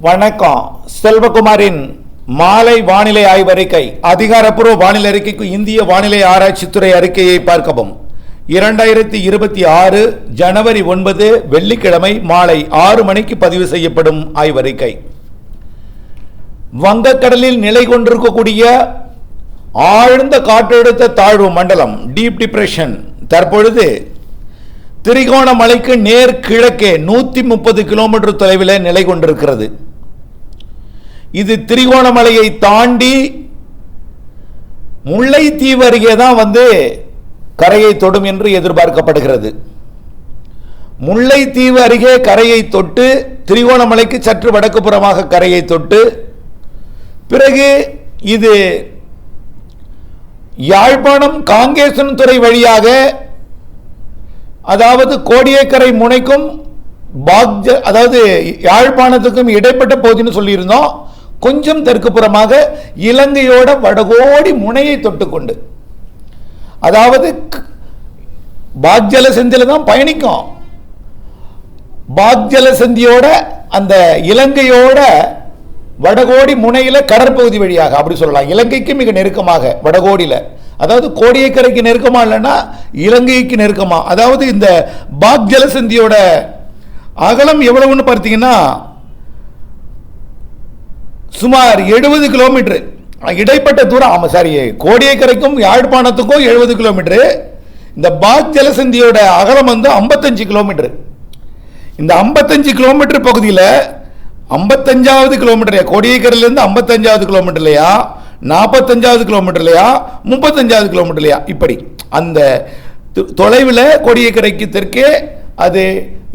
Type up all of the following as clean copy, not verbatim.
வணக்கம். செல்வகுமாரின் மாலை வானிலை ஆய்வறிக்கை. அதிகாரப்பூர்வ வானிலை அறிக்கைக்கு இந்திய வானிலை ஆராய்ச்சித்துறை அறிக்கையை பார்க்கவும். 2026 ஜனவரி 9 வெள்ளிக்கிழமை மாலை 6 மணிக்கு பதிவு செய்யப்படும் ஆய்வறிக்கை. வங்கக்கடலில் நிலை கொண்டிருக்கக்கூடிய ஆழ்ந்த காற்றழுத்த தாழ்வு மண்டலம் டீப் டிப்ரெஷன் தற்பொழுது திரிகோணமலைக்கு நேர் கிழக்கே 130 கிலோமீட்டர் தொலைவில் நிலை கொண்டிருக்கிறது. இது திரிகோணமலையை தாண்டி முல்லைத்தீவு அருகே தான் கரையை தொடும் என்று எதிர்பார்க்கப்படுகிறது. முல்லைத்தீவு அருகே கரையை தொட்டு திரிகோணமலைக்கு சற்று வடக்கு புறமாக கரையை தொட்டு பிறகு இது யாழ்ப்பாணம் காங்கேசன்துறை வழியாக, அதாவது கோடியக்கரை முனைக்கும் அதாவது யாழ்ப்பாணத்துக்கும் இடைப்பட்ட பகுதின்னு சொல்லியிருந்தோம். கொஞ்சம் தெற்கு புறமாக இலங்கையோட வடகோடி முனையை தொட்டுக்கொண்டு, அதாவது பாக்ஜல சந்தியில தான் பயணிக்கும். பாக்ஜல சந்தியோட அந்த இலங்கையோட வடகோடி முனையில கடற்பகுதி வழியாக அப்படி சொல்லலாம். இலங்கைக்கு மிக நெருக்கமாக வடகோடியில, அதாவது கோடியக்கரைக்கு நெருக்கமா இல்லைன்னா இலங்கைக்கு நெருக்கமா. அதாவது இந்த பாக்ஜல சந்தியோட அகலம் எவ்வளவுன்னு பார்த்தீங்கன்னா சுமார் 70 கிலோமீட்டர் இடைப்பட்ட தூரம். கோடியக்கரைக்கும் யாழ்ப்பாணத்துக்கும் 70 கிலோமீட்டர். இந்த பாக் ஜலசந்தியோட அகலம் 55 கிலோமீட்டர். இந்த 55 கிலோமீட்டர் பகுதியில் 55வது கிலோமீட்டர் கோடியக்கரையிலிருந்து 55வது கிலோமீட்டர்லையா, 45வது கிலோமீட்டர்லையா, 35வது கிலோமீட்டர்லையா, இப்படி அந்த தொலைவில் கோடியக்கரைக்கு தெற்கே அது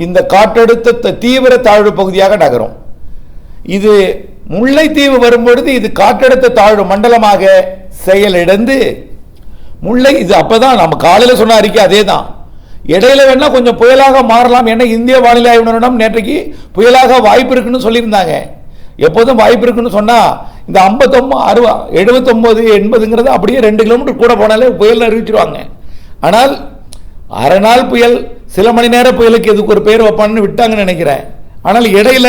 இந்த காற்றழுத்த தீவிர தாழ்வு பகுதியாக நகரும். இது முல்லைத்தீவு வரும்பொழுது இது காற்றழுத்த தாழ்வு மண்டலமாக செயலிழந்து இது அப்பதான் நம்ம காலையில் சொன்ன அறிக்கை அதே தான். இடையில வேணா கொஞ்சம் புயலாக மாறலாம். ஏன்னா இந்திய வானிலை ஆய்வு நிறுவனம் நேற்றைக்கு புயலாக வாய்ப்பு இருக்குன்னு சொல்லியிருந்தாங்க. எப்போதும் வாய்ப்பு இருக்குன்னு சொன்னா இந்த 59, 79, 80ங்கிறது அப்படியே 2 கிலோமீட்டர் கூட போனாலே புயல் அறிவிச்சிருவாங்க. ஆனால் அரை நாள் புயல், சில மணி நேர புயலுக்கு எதுக்கு ஒரு பேர் வைப்பான்னு விட்டாங்கன்னு நினைக்கிறேன். ஆனால் இடையில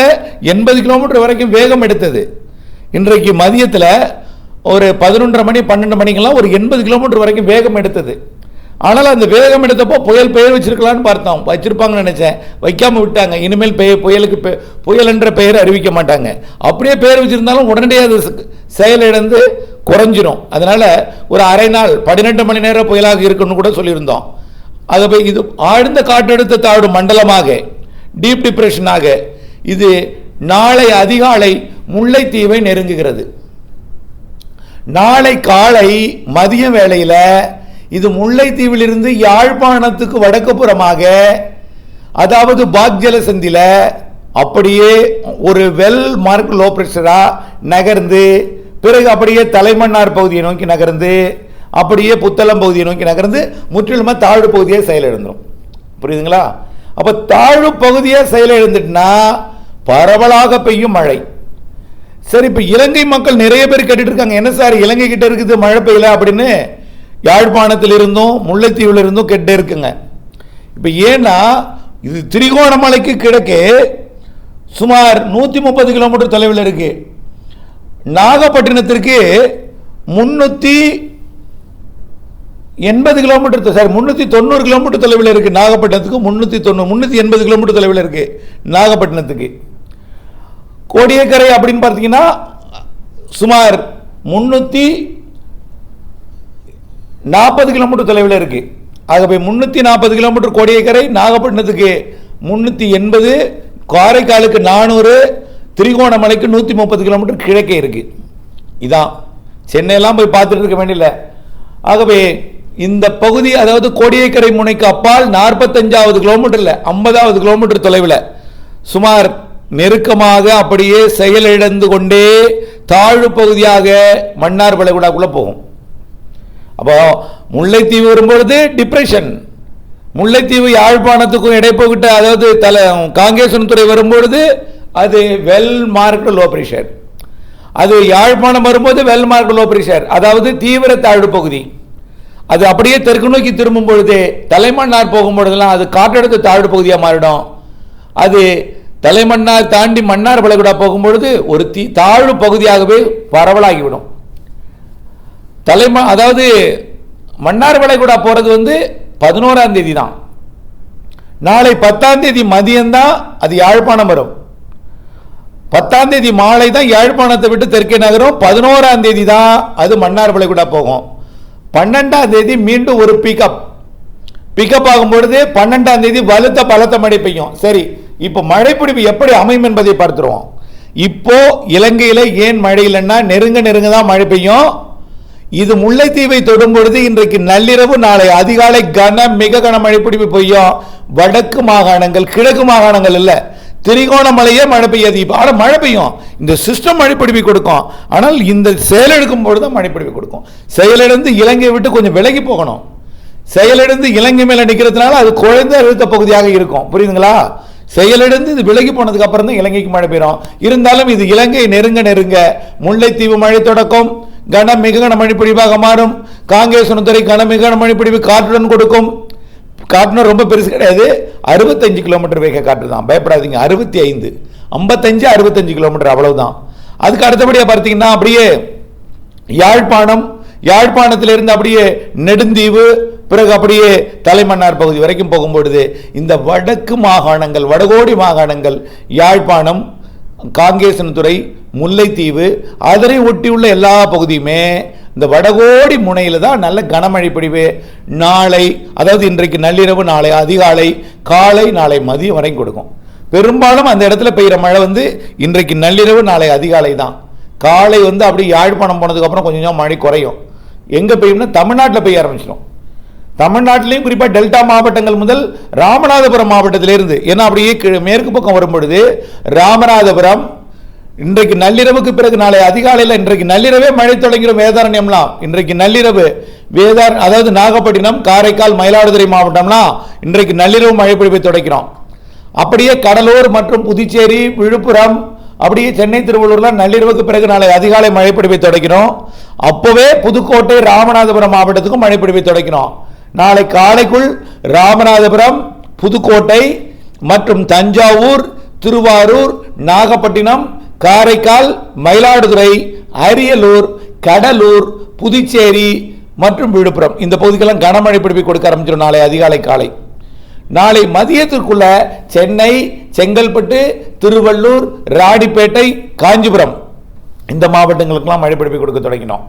80 கிலோமீட்டர் வரைக்கும் வேகம் எடுத்தது. இன்றைக்கு மதியத்தில் ஒரு 11:30 மணி 12 மணிக்கெல்லாம் ஒரு 80 கிலோமீட்டர் வரைக்கும் வேகம் எடுத்தது. ஆனால் அந்த வேகம் எடுத்தப்போ புயல் பெயர் வச்சிருக்கலான்னு பார்த்தோம். வச்சிருப்பாங்கன்னு நினைச்சேன், வைக்காம விட்டாங்க. இனிமேல் புயலுக்கு புயல் என்ற பெயர் அறிவிக்க மாட்டாங்க. அப்படியே பெயர் வச்சிருந்தாலும் உடனடியாக அது செயலிழந்து குறைஞ்சிரும். அதனால ஒரு அரை நாள் 18 மணி நேர புயலாக இருக்குன்னு கூட சொல்லியிருந்தோம். அது இது ஆழ்ந்த காற்றழுத்த தாழ்வு மண்டலமாக டீப் டிப்ரெஷனாக இது நாளை அதிகாலை முல்லைத்தீவை நெருங்குகிறது. நாளை காலை மதிய வேளையில் இது முல்லைத்தீவிலிருந்து யாழ்ப்பாணத்துக்கு வடக்கு புறமாக, அதாவது பாக்ஜல சந்தியில அப்படியே ஒரு வெல் மார்க் லோ பிரஷரா நகர்ந்து பிறகு அப்படியே தலைமன்னார் பகுதியை நோக்கி நகர்ந்து அப்படியே புத்தளம் பகுதியை நோக்கி நகர்ந்து முற்றிலுமா தாழ்வு பகுதியை செயலிழந்துடும். புரியுதுங்களா? அப்ப தாழ்வு பகுதியை செயலிழந்துட்டுனா பரவலாக பெய்யும் மழை. சரி, இப்ப இலங்கை மக்கள் நிறைய பேர் கேட்டுட்டு இருக்காங்க, என்ன சார் இலங்கை கிட்ட இருக்குது மழை பெய்யல அப்படின்னு. யாழ்ப்பாணத்தில் இருந்தும் முல்லைத்தீவில் இருந்தும் கெட்டே இருக்குங்க. இப்ப ஏன்னா இது திரிகோணமலைக்கு கிழக்கே சுமார் 130 கிலோமீட்டர் தொலைவில் இருக்கு. நாகப்பட்டினத்திற்கு 380 கிலோமீட்டர் 390 கிலோமீட்டர் தொலைவில் இருக்கு. நாகப்பட்டினத்துக்கு 380 கிலோமீட்டர் தொலைவில் இருக்கு. நாகப்பட்டினத்துக்கு கோடியக்கரை அப்படின்னு பார்த்தீங்கன்னா சுமார் 340 கிலோமீட்டர் தொலைவில் இருக்கு. ஆகவே 340 கிலோமீட்டர் கோடியக்கரை, நாகப்பட்டினத்துக்கு 380, காரைக்காலுக்கு 400, திரிகோணமலைக்கு 130 கிலோமீட்டர் கிழக்கே இருக்கு. இதான் சென்னையெல்லாம் போய் பார்த்துட்டு இருக்க வேண்டியல. ஆகவே இந்த பகுதி, அதாவது கோடியக்கரை முனைக்கு அப்பால் 45வது கிலோமீட்டர்ல 50வது கிலோமீட்டர் தொலைவில் சுமார் நெருக்கமாக அப்படியே செயலிழந்து கொண்டே தாழ்வு பகுதியாக மன்னார் வளைகுடாக்குள்ள போகும். அப்போ முல்லைத்தீவு வரும்பொழுது டிப்ரெஷன், முல்லைத்தீவு யாழ்ப்பாணத்துக்கும் இடைப்போகிட்ட, அதாவது காங்கேசன்துறை வரும்பொழுது அது வெல் மார்க்டு லோ பிரஷர். அது யாழ்ப்பாணம் வரும்போது வெல் மார்க்டு லோ பிரஷர், அதாவது தீவிர தாழ்வு பகுதி. அது அப்படியே தெற்கு நோக்கி திரும்பும் பொழுது தலைமன்னார் போகும் பொழுதெல்லாம் அது காற்றழுத்த தாழ்வு பகுதியாக மாறிடும். அது தலைமன்னார் தாண்டி மன்னார் வளைகுடா போகும்பொழுது ஒரு தாழ்வு பகுதியாகவே பரவலாகிவிடும். அதாவது மன்னார் வளைகுடா போறது 11ஆம் தேதி தான். நாளை 10ஆம் தேதி மதியம்தான் அது யாழ்ப்பாணம் வரும். 10ஆம் தேதி மாலை தான் யாழ்ப்பாணத்தை விட்டு தெற்கே நகரும். 11ஆம் தேதி தான் அது மன்னார் வளைகுடா போகும். 12ஆம் தேதி மீண்டும் ஒரு பிக்கப் ஆகும் பொழுது 12ஆம் தேதி பலத்த மழை பெய்யும். சரி, இப்போ மழைப்பிடிப்பு எப்படி அமையும் என்பதை பார்த்துருவோம். இப்போ இலங்கையில் ஏன் மழை இல்லைன்னா நெருங்க தான் மழை பெய்யும். இது முல்லைத்தீவை தொடும் பொழுது இன்றைக்கு நள்ளிரவு நாளை அதிகாலை மிக கன மழைப்பிடிப்பு பெய்யும். வடக்கு மாகாணங்கள் கிழக்கு மாகாணங்கள் இல்ல, திரிகோணமலையே மழை பெய்யாது. இப்போ மழை பெய்யும், இந்த சிஸ்டம் மழைப்பிடிப்பு கொடுக்கும். ஆனால் இந்த செயலெடுக்கும் பொழுது மழைப்பிடிப்பு கொடுக்கும். செயலிழந்து இலங்கையை விட்டு கொஞ்சம் விலகி போகணும். செயலிழந்து இலங்கை மேல நிற்கிறதுனால அது குறைந்த அழுத்த பகுதியாக இருக்கும். புரியுதுங்களா? செயலிழந்து இது விலகி போனதுக்கு அப்புறம் தான் இலங்கைக்கு மழை பெய்யும். இருந்தாலும் இது இலங்கை நெருங்க முல்லைத்தீவு மழை தொடக்கம் மிக கன மழைப்பிடிப்பாக மாறும். காங்கேசனுத்துறை மிக கன மழைப்பிடிப்பு காற்றுடன் கொடுக்கும். காற்றுனா ரொம்ப பெருசு கிடையாது, 65 கிலோமீட்டர் வேக காற்று தான். பயப்படாதீங்க, 65 55 65 கிலோமீட்டர் அவ்வளவுதான். அதுக்கு அடுத்தபடியா பார்த்தீங்கன்னா அப்படியே யாழ்ப்பாணத்திலிருந்து அப்படியே நெடுந்தீவு, பிறகு அப்படியே தலைமன்னார் பகுதி வரைக்கும் போகும்பொழுது இந்த வடக்கு மாகாணங்கள், வடகோடி மாகாணங்கள், யாழ்ப்பாணம், காங்கேசன்துறை, முல்லைத்தீவு, அதனை ஒட்டியுள்ள எல்லா பகுதியுமே இந்த வடகோடி முனையில் தான் நல்ல கனமழை பிடிவு நாளை, அதாவது இன்றைக்கு நள்ளிரவு, நாளை அதிகாலை, காலை, நாளை மதியம் வரைக்கும் கொடுக்கும். பெரும்பாலும் அந்த இடத்துல பெய்கிற மழை இன்றைக்கு நள்ளிரவு, நாளை அதிகாலை தான். காலை அப்படி யாழ்ப்பாணம் போனதுக்கு அப்புறம் கொஞ்சம் மழை குறையும். எங்க பெய்யும்னா தமிழ்நாட்டில் பெய்ய ஆரம்பிச்சிடும். தமிழ்நாட்டிலையும் குறிப்பாக டெல்டா மாவட்டங்கள் முதல் ராமநாதபுரம் மாவட்டத்திலிருந்து, ஏன்னா அப்படியே மேற்கு பக்கம் வரும்பொழுது ராமநாதபுரம் இன்றைக்கு நள்ளிரவுக்கு பிறகு நாளை அதிகாலையில், இன்றைக்கு நள்ளிரவே மழை தொடங்கிடும். வேதாரண்யம்லாம் இன்றைக்கு நள்ளிரவு, அதாவது நாகப்பட்டினம், காரைக்கால், மயிலாடுதுறை மாவட்டம்லாம் இன்றைக்கு நள்ளிரவு மழை பொழிவை தொடக்கிறோம். அப்படியே கடலூர் மற்றும் புதுச்சேரி, விழுப்புரம், அப்படியே சென்னை, திருவள்ளூர்லாம் நள்ளிரவுக்கு பிறகு நாளை அதிகாலை மழை பொழிவை தொடக்கிறோம். அப்பவே புதுக்கோட்டை, ராமநாதபுரம் மாவட்டத்துக்கும் மழை பொழிவை தொடக்கிறோம். நாளை காலைக்குள் ராமநாதபுரம், புதுக்கோட்டை மற்றும் தஞ்சாவூர், திருவாரூர், நாகப்பட்டினம், காரைக்கால், மயிலாடுதுறை, அரியலூர், கடலூர், புதுச்சேரி மற்றும் விழுப்புரம் இந்த பகுதிக்கெல்லாம் கனமழை பிடிப்பை கொடுக்க ஆரம்பிச்சிடும் நாளை அதிகாலை, காலை. நாளை மதியத்திற்குள்ள சென்னை, செங்கல்பட்டு, திருவள்ளூர், ராணிப்பேட்டை, காஞ்சிபுரம் இந்த மாவட்டங்களுக்கெல்லாம் மழை பிடிப்பை கொடுக்க தொடங்கினோம்.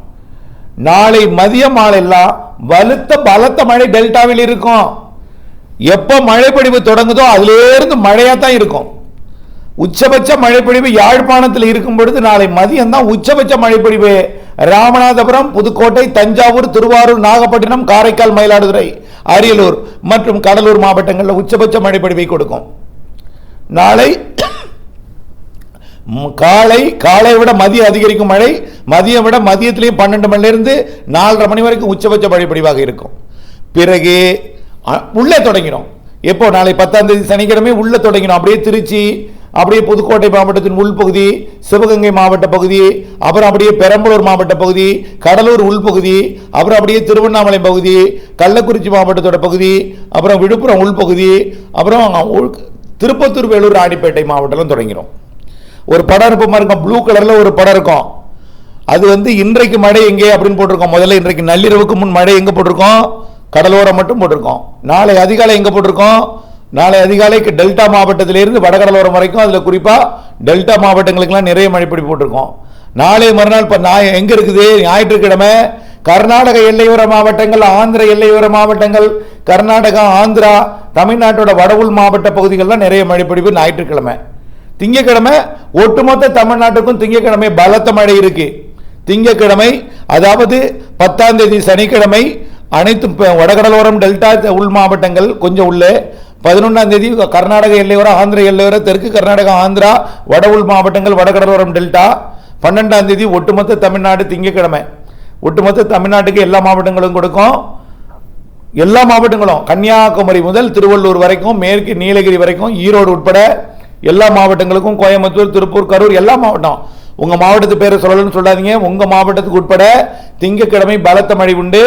நாளை மதியம் மாலையெல்லாம் பலத்த மழை டெல்டாவில் இருக்கும். எப்போ மழைப்பொழிவு தொடங்குதோ அதிலிருந்து மழையா தான் இருக்கும். உச்சபட்ச மழைப்பொழிவு யாழ்ப்பாணத்தில் இருக்கும் பொழுது நாளை மதியம் தான் உச்சபட்ச மழைப்பொழிவு ராமநாதபுரம், புதுக்கோட்டை, தஞ்சாவூர், திருவாரூர், நாகப்பட்டினம், காரைக்கால், மயிலாடுதுறை, அரியலூர் மற்றும் கடலூர் மாவட்டங்களில் உச்சபட்ச மழைப்பொழிவை கொடுக்கும். நாளை காலை விட மதியம் அதிகரிக்கும் மழை, மதியம் விட மதியத்திலையும் 12 மணிலிருந்து 4:30 மணி வரைக்கும் உச்சபட்ச மழை பொழிவாக இருக்கும். பிறகு உள்ளே தொடங்கிடும். எப்போ? நாளை 10ஆம் தேதி சனிக்கிழமை உள்ள தொடங்கிடும். அப்படியே திருச்சி, அப்படியே புதுக்கோட்டை மாவட்டத்தின் உள்பகுதி, சிவகங்கை மாவட்ட பகுதி, அப்புறம் அப்படியே பெரம்பலூர் மாவட்ட பகுதி, கடலூர் உள்பகுதி, அப்புறம் அப்படியே திருவண்ணாமலை பகுதி, கள்ளக்குறிச்சி மாவட்டத்தோட பகுதி, அப்புறம் விழுப்புரம் உள்பகுதி, அப்புறம் திருப்பத்தூர், வேலூர், ராணிப்பேட்டை மாவட்டம் தொடங்கிடும். ஒரு படம் இருப்பமா இருக்கும், ப்ளூ கலர்ல ஒரு படம் இருக்கும். அது இன்றைக்கு மழை எங்கே அப்படின்னு போட்டிருக்கோம். முதல்ல இன்றைக்கு நள்ளிரவுக்கு முன் மழை எங்க போட்டிருக்கோம்? கடலோரம் மட்டும் போட்டிருக்கோம். நாளை அதிகாலை எங்க போட்டிருக்கோம்? நாளை அதிகாலைக்கு டெல்டா மாவட்டத்திலிருந்து வடகடலோரம் வரைக்கும், அதுல குறிப்பா டெல்டா மாவட்டங்களுக்கெல்லாம் நிறைய மழைப்பிடி போட்டிருக்கோம். நாளை மறுநாள் எங்க இருக்குது? ஞாயிற்றுக்கிழமை கர்நாடக எல்லையோர மாவட்டங்கள், ஆந்திர எல்லையோர மாவட்டங்கள், கர்நாடகா, ஆந்திரா, தமிழ்நாட்டோட வட உள் மாவட்ட பகுதிகள்லாம் நிறைய மழைப்பிடிப்பு ஞாயிற்றுக்கிழமை. திங்கக்கிழமை ஒட்டுமொத்த தமிழ்நாட்டுக்கும் திங்கக்கிழமை பலத்த மழை இருக்கு. திங்கக்கிழமை அதாவது 10ஆம் தேதி சனிக்கிழமை அனைத்து வடகடலோரம், டெல்டா உள் மாவட்டங்கள் கொஞ்சம் உள்ளே, 11ஆம் தேதி கர்நாடக எல்லையோர, ஆந்திர எல்லையோர, தெற்கு கர்நாடகா, ஆந்திரா, வட உள் மாவட்டங்கள், வடகடலோரம், டெல்டா. 12ஆம் தேதி ஒட்டுமொத்த தமிழ்நாடு திங்கக்கிழமை, ஒட்டுமொத்த தமிழ்நாட்டுக்கு எல்லா மாவட்டங்களும் கொடுக்கும். எல்லா மாவட்டங்களும் கன்னியாகுமரி முதல் திருவள்ளூர் வரைக்கும், மேற்கு நீலகிரி வரைக்கும், ஈரோடு உட்பட எல்லா மாவட்டங்களுக்கும், கோயம்புத்தூர், திருப்பூர், கரூர் எல்லா மாவட்டம். உங்க மாவட்டத்து பேரை சொல்லணும்னு சொல்லாதீங்க. உங்க மாவட்டத்துக்கு உட்பட திங்கக்கிழமை பலத்த மழை உண்டு.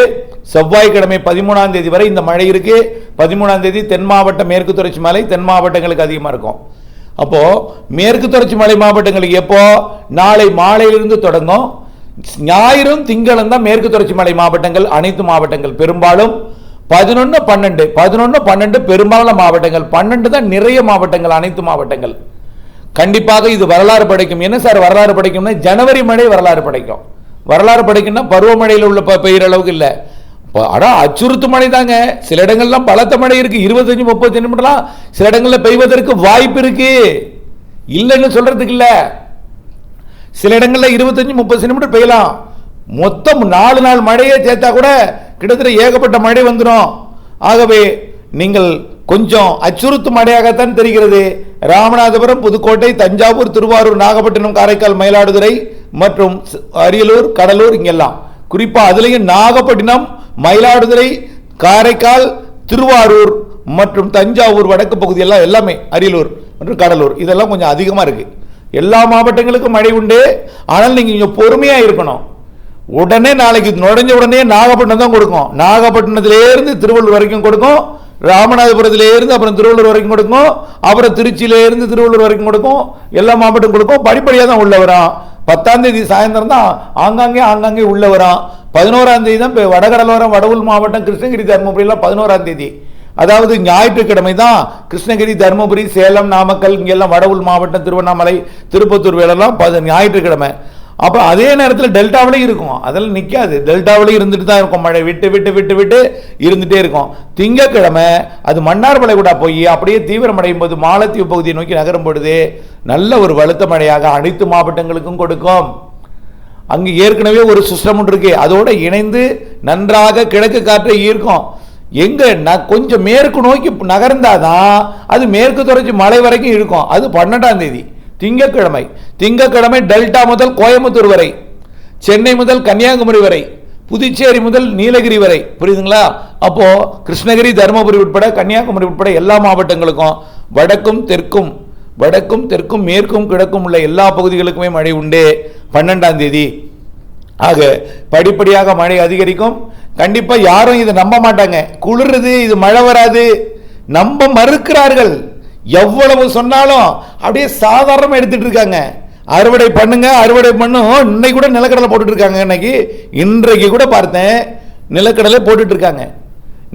செவ்வாய்க்கிழமை 13ஆம் தேதி வரை இந்த மழை இருக்கு. 13ஆம் தேதி தென் மாவட்ட, மேற்கு தொடர்ச்சி மலை தென் மாவட்டங்களுக்கு அதிகமாக இருக்கும். அப்போ மேற்கு தொடர்ச்சி மலை மாவட்டங்களுக்கு எப்போ நாளை மாலையிலிருந்து தொடங்கும். ஞாயிறும் திங்களும் தான் மேற்கு தொடர்ச்சி மலை மாவட்டங்கள், அனைத்து மாவட்டங்கள் பெரும்பாலும் 11, 12 பெரும்பாலான மாவட்டங்கள், 12 தான் நிறைய மாவட்டங்கள், அனைத்து மாவட்டங்கள். கண்டிப்பாக இது வரலாறு படைக்கும். என்ன சார் வரலாறு படைக்கும்னா ஜனவரி மழை வரலாறு படைக்கும். வரலாறு படைக்கும்னா பருவமழையில் உள்ள பெய்கிற அளவுக்கு இல்லை. ஆனால் அச்சுறுத்து மழை தாங்க. சில இடங்கள்லாம் பலத்த மழை இருக்கு, 25-30 சென்டிமீட்டர்லாம் சில இடங்களில் பெய்வதற்கு வாய்ப்பு இருக்கு, இல்லைன்னு சொல்றதுக்கு இல்லை. சில இடங்களில் 25-30 சென்டிமீட்டர் பெய்யலாம். மொத்தம் 4 நாள் மழையே சேர்த்தா கூட கிட்டத்தட்ட ஏகப்பட்ட மழை வந்துடும். ஆகவே நீங்கள் கொஞ்சம் அச்சுறுத்து மழையாகத்தான் தெரிகிறது. ராமநாதபுரம், புதுக்கோட்டை, தஞ்சாவூர், திருவாரூர், நாகப்பட்டினம், காரைக்கால், மயிலாடுதுறை மற்றும் அரியலூர், கடலூர், இங்கெல்லாம் குறிப்பாக அதுலேயும் நாகப்பட்டினம், மயிலாடுதுறை, காரைக்கால், திருவாரூர் மற்றும் தஞ்சாவூர் வடக்கு பகுதியெல்லாம் எல்லாமே, அரியலூர் மற்றும் கடலூர் இதெல்லாம் கொஞ்சம் அதிகமாக இருக்கு. எல்லா மாவட்டங்களுக்கும் மழை உண்டு. ஆனால் நீங்கள் இங்கே பொறுமையாக இருக்கணும். உடனே நாளைக்கு நுழைஞ்ச உடனே நாகப்பட்டினம் தான் கொடுக்கும். நாகப்பட்டினத்திலேருந்து திருவள்ளூர் வரைக்கும் கொடுக்கும், ராமநாதபுரத்திலேருந்து அப்புறம் திருவள்ளூர் வரைக்கும் கொடுக்கும், அப்புறம் திருச்சியிலேருந்து திருவள்ளூர் வரைக்கும் கொடுக்கும், எல்லா மாவட்டம் கொடுக்கும். படிப்படியாக தான் உள்ள வரும். 10ஆம் தேதி சாயந்தரம் தான் ஆங்காங்கே உள்ள வரும். 11ஆம் தேதி தான் வடகடலோரம், வடவுள் மாவட்டம், கிருஷ்ணகிரி, தருமபுரியெல்லாம் 11ஆம் தேதி, அதாவது ஞாயிற்றுக்கிழமை தான் கிருஷ்ணகிரி, தருமபுரி, சேலம், நாமக்கல், இங்கெல்லாம் வடவுள் மாவட்டம், திருவண்ணாமலை, திருப்பத்தூர் வேலைலாம் ஞாயிற்றுக்கிழமை. அப்போ அதே நேரத்தில் டெல்டாவிலையும் இருக்கும், அதெல்லாம் நிற்காது, டெல்டாவிலையும் இருந்துட்டு தான் இருக்கும். மழை விட்டு விட்டு விட்டு விட்டு இருந்துகிட்டே இருக்கும். திங்கக்கிழமை அது மன்னார்மலை கூட போய் அப்படியே தீவிரமடையும் போது மாலத்தீவு பகுதியை நோக்கி நகரும் பொழுது நல்ல ஒரு வலுத்த மழையாக அனைத்து மாவட்டங்களுக்கும் கொடுக்கும். அங்கு ஏற்கனவே ஒரு சிஸ்டம் ஒன்று இருக்கு, அதோடு இணைந்து நன்றாக கிழக்கு காற்றை ஈர்க்கும். எங்க கொஞ்சம் மேற்கு நோக்கி நகர்ந்தாதான் அது மேற்கு தொடர்ச்சி மலை வரைக்கும் இருக்கும். அது 12ஆம் தேதி திங்கக்கிழமை டெல்டா முதல் கோயம்புத்தூர் வரை, சென்னை முதல் கன்னியாகுமரி வரை, புதுச்சேரி முதல் நீலகிரி வரை, புரியுதுங்களா? அப்போ கிருஷ்ணகிரி, தருமபுரி உட்பட கன்னியாகுமரி உட்பட எல்லா மாவட்டங்களுக்கும் வடக்கும் தெற்கும் மேற்கும் கிழக்கும் உள்ள எல்லா பகுதிகளுக்குமே மழை உண்டு 12ஆம் தேதி. ஆக படிப்படியாக மழை அதிகரிக்கும். கண்டிப்பா யாரும் இதை நம்ப மாட்டாங்க. குளிர்றது, இது மழை வராது நம்ப மறுக்கிறார்கள். எவ்வளவு சொன்னாலும் அப்படியே சாதாரணமாக எடுத்துட்டு இருக்காங்க. அறுவடை பண்ணும். இன்னைக்கு கூட நிலக்கடலை போட்டுட்டு இருக்காங்க. இன்றைக்கு கூட பார்த்தேன், நிலக்கடலை போட்டுட்டு இருக்காங்க.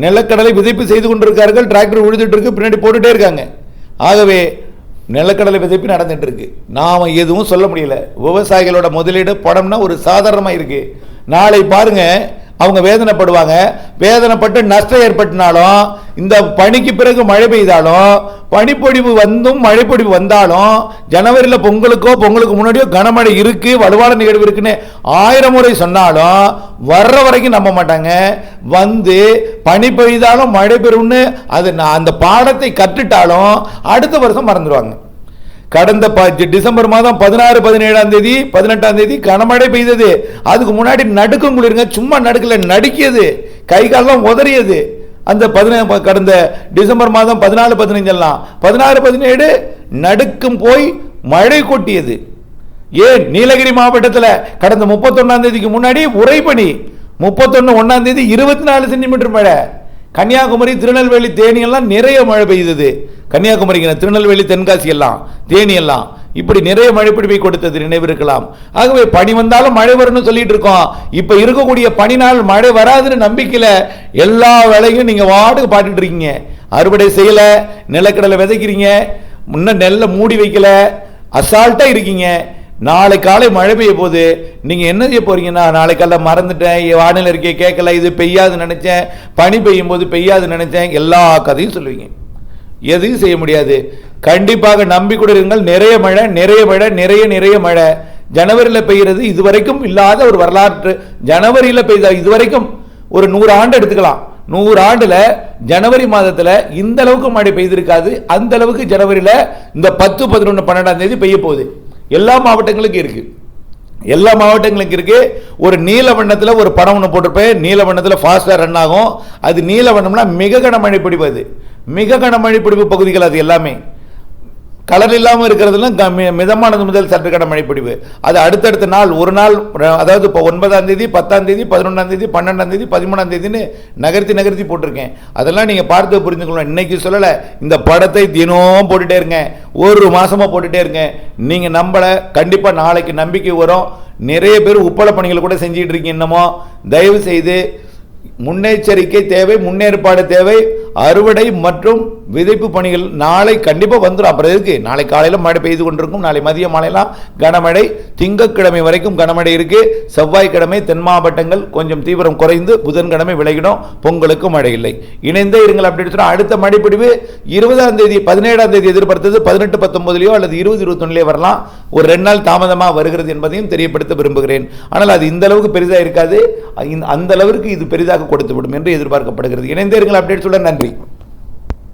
நிலக்கடலை விதைப்பு செய்து கொண்டிருக்கார்கள். டிராக்டர் உழுதுட்டு இருக்கு, பின்னாடி போட்டுட்டே இருக்காங்க. ஆகவே நிலக்கடலை விதைப்பு நடந்துட்டு இருக்கு. நாம எதுவும் சொல்ல முடியல. விவசாயிகளோட முதலீடு பணம்னா ஒரு சாதாரணமாக இருக்கு. நாளை பாருங்க, அவங்க வேதனைப்படுவாங்க. வேதனைப்பட்டு நஷ்டம் ஏற்பட்டினாலும், இந்த பனிக்கு பிறகு மழை பெய்தாலும், பனிப்பொழிவு மழைப்பொழிவு வந்தாலும், ஜனவரியில் பொங்கலுக்கு முன்னாடியோ கனமழை இருக்கு, வலுவான நிகழ்வு இருக்குன்னு 1000 முறை சொன்னாலும் வர்ற வரைக்கும் நம்ப மாட்டாங்க. வந்து பனி பெய்தாலும் மழை பெறும்னு அது அந்த பாடத்தை கற்றுட்டாலும் அடுத்த வருஷம் மறந்துடுவாங்க. கடந்த டிசம்பர் மாதம் 16, 17ஆம் தேதி, 18ஆம் தேதி கனமழை பெய்தது. அதுக்கு முன்னாடி நடுக்கம் குளிருங்க, சும்மா நடுக்கல, நடுக்கியது, கை காலெல்லாம் உதறியது. அந்த கடந்த டிசம்பர் மாதம் 14, 15 எல்லாம் 16, 17 நடுக்கம் போய் மழை கொட்டியது. ஏன் நீலகிரி மாவட்டத்தில் கடந்த 31ஆம் தேதிக்கு முன்னாடி உறைபனி, 31 1ஆம் தேதி 24 சென்டிமீட்டர் மழை. கன்னியாகுமரி, திருநெல்வேலி, தேனி எல்லாம் நிறைய மழை பெய்தது. கன்னியாகுமரிக்கு திருநெல்வேலி, தென்காசி எல்லாம், தேனி எல்லாம் இப்படி நிறைய மழை பிடிப்பை கொடுத்தது நினைவிருக்கலாம். ஆகவே பனி வந்தாலும் மழை வரும்னு சொல்லிட்டு இருக்கோம். இப்ப இருக்கக்கூடிய பனினால் மழை வராதுன்னு நம்பிக்கையில எல்லா வேலையும் நீங்க வாட்டுக்கு பாட்டுட்டு இருக்கீங்க. அறுவடை செய்யல, நிலக்கடலை விதைக்கிறீங்க, முன்ன நெல்லை மூடி வைக்கல, அசால்ட்டா இருக்கீங்க. நாளை காலை மழை பெய்ய போது நீங்க என்ன செய்ய போறீங்கன்னா, நாளை காலை மறந்துட்டேன், வானிலை அறிக்கையை கேட்கல, இது பெய்யாது நினைச்சேன், பனி பெய்யும் போது பெய்யாது நினைச்சேன், எல்லா கதையும் சொல்லுவீங்க. எதையும் செய்ய முடியாது. கண்டிப்பாக நம்பிக்கூட இருங்கள். நிறைய மழை ஜனவரியில் பெய்கிறது. இதுவரைக்கும் இல்லாத ஒரு வரலாற்று. ஜனவரியில் பெய்த இதுவரைக்கும் ஒரு 100 ஆண்டு எடுத்துக்கலாம். 100 ஆண்டுல ஜனவரி மாதத்துல இந்த அளவுக்கு மழை பெய்திருக்காது. அந்த அளவுக்கு ஜனவரியில் இந்த 10, 11, 12ஆம் தேதி பெய்ய போகுது. எல்லா மாவட்டங்களுக்கும் இருக்கு. ஒரு நீல வண்ணத்தில் ஒரு படம் ஒன்று போட்டிருப்பேன். நீல வண்ணத்தில் ஃபாஸ்டா ரன் ஆகும். அது நீல வண்ணம்னா மிக கனமழை பிடிப்பது, மிக கனமழை பிடிப்பு பகுதிகள். அது எல்லாமே கலர் இல்லாமல் இருக்கிறதுலாம் மிதமானது முதல் சற்று கனமழை பொழிவு. அது அடுத்தடுத்த நாள் ஒரு நாள், அதாவது இப்போ 9ஆம் தேதி 10ஆம் தேதி 11ஆம் தேதி 12ஆம் தேதி 13ஆம் தேதின்னு நகர்த்தி போட்டிருக்கேன். அதெல்லாம் நீங்கள் பார்த்து புரிஞ்சுக்கணும். இன்னைக்கு சொல்லலை, இந்த படத்தை தினம் போட்டுட்டே இருங்க, ஒரு மாசமா போட்டுட்டே இருங்க. நீங்கள் நம்பலை, கண்டிப்பாக நாளைக்கு நம்பிக்கை வரும். நிறைய பேர் உப்பள பணிகள் கூட செஞ்சிட்டு இருக்கீங்க. இன்னமோ தயவு செய்து முன்னெச்சரிக்கை தேவை, முன்னேற்பாடு தேவை. அறுவடை மற்றும் விதைப்பு பணிகள் நாளை கண்டிப்பாக வந்துடும். அப்புறம் இருக்கு, நாளை காலையில் மழை பெய்து கொண்டிருக்கும், நாளை மதிய மாலையெல்லாம் கனமழை, திங்கட்கிழமை வரைக்கும் கனமழை இருக்கு. செவ்வாய்க்கிழமை தென் மாவட்டங்கள் கொஞ்சம் தீவிரம் குறைந்து புதன்கிழமை விலகிடும். பொங்கலுக்கு மழை இல்லை. இணைந்தே இருங்கள். அப்படி சொன்னால் அடுத்த மழைப்பிடிவு 20ஆம் தேதி 17ஆம் தேதி எதிர்பார்த்தது 18, 19 அல்லது 20, 21 வரலாம். ஒரு 2 நாள் தாமதமாக வருகிறது என்பதையும் தெரியப்படுத்த விரும்புகிறேன். ஆனால் அது இந்த அளவுக்கு பெரிதாக இருக்காது, அந்த அளவிற்கு இது பெரிதாக கொடுத்துவிடும் என்று எதிர்பார்க்கப்படுகிறது. இணைந்தே இருங்கள். அப்டேட் சொல்ல நன்றி.